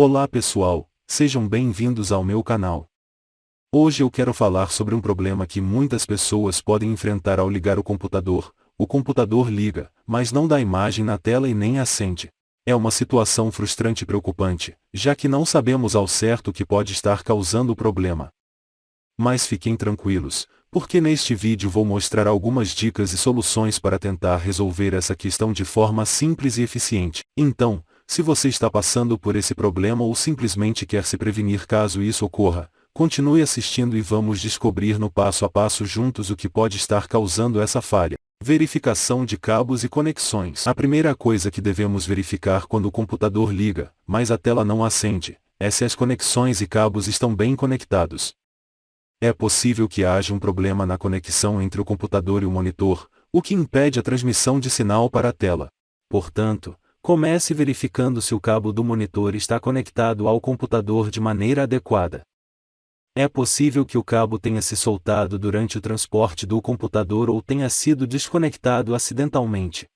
Olá pessoal, sejam bem-vindos ao meu canal. Hoje eu quero falar sobre um problema que muitas pessoas podem enfrentar ao ligar o computador. O computador liga, mas não dá imagem na tela e nem acende. É uma situação frustrante e preocupante, já que não sabemos ao certo o que pode estar causando o problema. Mas fiquem tranquilos, porque neste vídeo vou mostrar algumas dicas e soluções para tentar resolver essa questão de forma simples e eficiente. Então, se você está passando por esse problema ou simplesmente quer se prevenir caso isso ocorra, continue assistindo e vamos descobrir no passo a passo juntos o que pode estar causando essa falha. Verificação de cabos e conexões. A primeira coisa que devemos verificar quando o computador liga, mas a tela não acende, é se as conexões e cabos estão bem conectados. É possível que haja um problema na conexão entre o computador e o monitor, o que impede a transmissão de sinal para a tela. Portanto, comece verificando se o cabo do monitor está conectado ao computador de maneira adequada. É possível que o cabo tenha se soltado durante o transporte do computador ou tenha sido desconectado acidentalmente.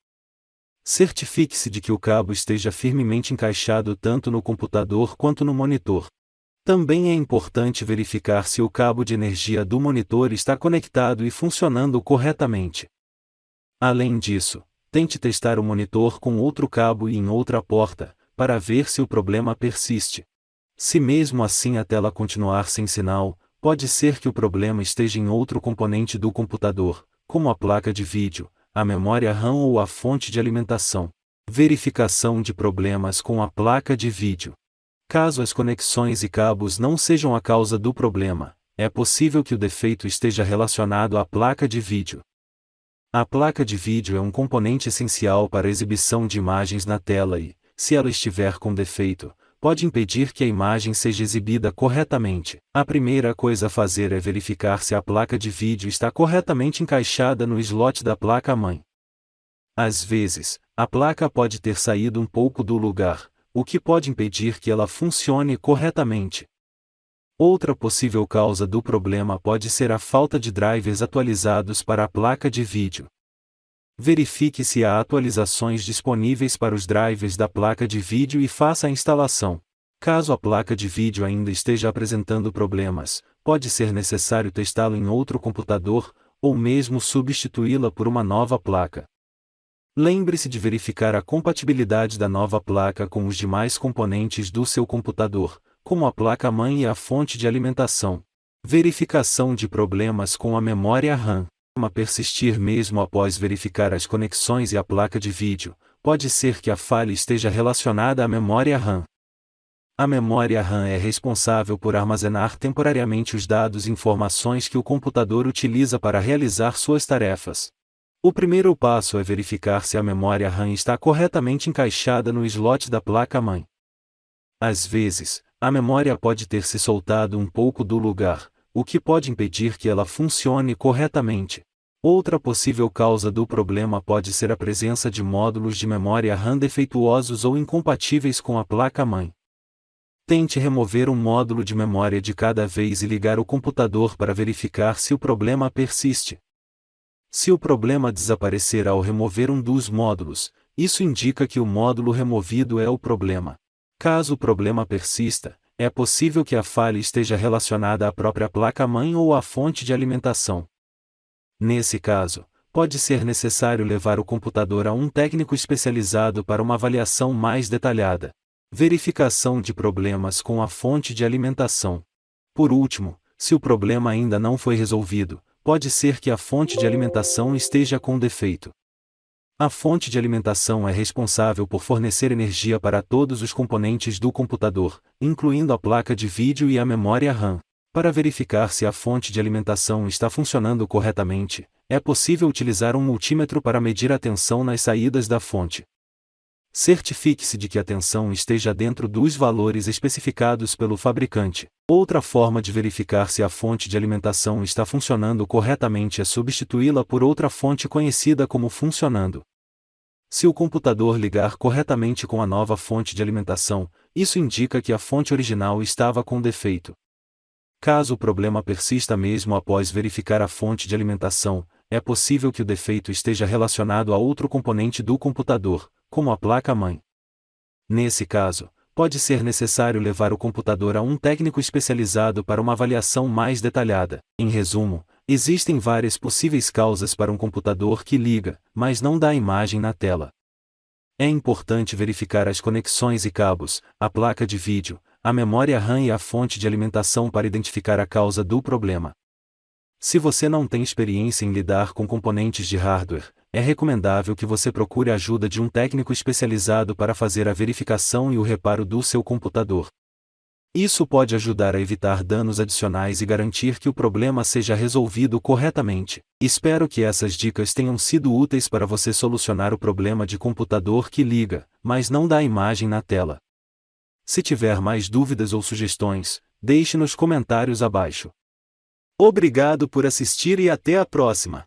Certifique-se de que o cabo esteja firmemente encaixado tanto no computador quanto no monitor. Também é importante verificar se o cabo de energia do monitor está conectado e funcionando corretamente. Além disso, tente testar o monitor com outro cabo e em outra porta, para ver se o problema persiste. Se mesmo assim a tela continuar sem sinal, pode ser que o problema esteja em outro componente do computador, como a placa de vídeo, a memória RAM ou a fonte de alimentação. Verificação de problemas com a placa de vídeo. Caso as conexões e cabos não sejam a causa do problema, é possível que o defeito esteja relacionado à placa de vídeo. A placa de vídeo é um componente essencial para a exibição de imagens na tela e, se ela estiver com defeito, pode impedir que a imagem seja exibida corretamente. A primeira coisa a fazer é verificar se a placa de vídeo está corretamente encaixada no slot da placa-mãe. Às vezes, a placa pode ter saído um pouco do lugar, o que pode impedir que ela funcione corretamente. Outra possível causa do problema pode ser a falta de drivers atualizados para a placa de vídeo. Verifique se há atualizações disponíveis para os drivers da placa de vídeo e faça a instalação. Caso a placa de vídeo ainda esteja apresentando problemas, pode ser necessário testá-lo em outro computador, ou mesmo substituí-la por uma nova placa. Lembre-se de verificar a compatibilidade da nova placa com os demais componentes do seu computador, como a placa-mãe e a fonte de alimentação. Verificação de problemas com a memória RAM. Persistir mesmo após verificar as conexões e a placa de vídeo, pode ser que a falha esteja relacionada à memória RAM. A memória RAM é responsável por armazenar temporariamente os dados e informações que o computador utiliza para realizar suas tarefas. O primeiro passo é verificar se a memória RAM está corretamente encaixada no slot da placa-mãe. Às vezes, a memória pode ter se soltado um pouco do lugar, o que pode impedir que ela funcione corretamente. Outra possível causa do problema pode ser a presença de módulos de memória RAM defeituosos ou incompatíveis com a placa-mãe. Tente remover um módulo de memória de cada vez e ligar o computador para verificar se o problema persiste. Se o problema desaparecer ao remover um dos módulos, isso indica que o módulo removido é o problema. Caso o problema persista, é possível que a falha esteja relacionada à própria placa-mãe ou à fonte de alimentação. Nesse caso, pode ser necessário levar o computador a um técnico especializado para uma avaliação mais detalhada. Verificação de problemas com a fonte de alimentação. Por último, se o problema ainda não foi resolvido, pode ser que a fonte de alimentação esteja com defeito. A fonte de alimentação é responsável por fornecer energia para todos os componentes do computador, incluindo a placa de vídeo e a memória RAM. Para verificar se a fonte de alimentação está funcionando corretamente, é possível utilizar um multímetro para medir a tensão nas saídas da fonte. Certifique-se de que a tensão esteja dentro dos valores especificados pelo fabricante. Outra forma de verificar se a fonte de alimentação está funcionando corretamente é substituí-la por outra fonte conhecida como funcionando. Se o computador ligar corretamente com a nova fonte de alimentação, isso indica que a fonte original estava com defeito. Caso o problema persista mesmo após verificar a fonte de alimentação, é possível que o defeito esteja relacionado a outro componente do computador, como a placa-mãe. Nesse caso, pode ser necessário levar o computador a um técnico especializado para uma avaliação mais detalhada. Em resumo, existem várias possíveis causas para um computador que liga, mas não dá imagem na tela. É importante verificar as conexões e cabos, a placa de vídeo, a memória RAM e a fonte de alimentação para identificar a causa do problema. Se você não tem experiência em lidar com componentes de hardware, é recomendável que você procure a ajuda de um técnico especializado para fazer a verificação e o reparo do seu computador. Isso pode ajudar a evitar danos adicionais e garantir que o problema seja resolvido corretamente. Espero que essas dicas tenham sido úteis para você solucionar o problema de computador que liga, mas não dá imagem na tela. Se tiver mais dúvidas ou sugestões, deixe nos comentários abaixo. Obrigado por assistir e até a próxima!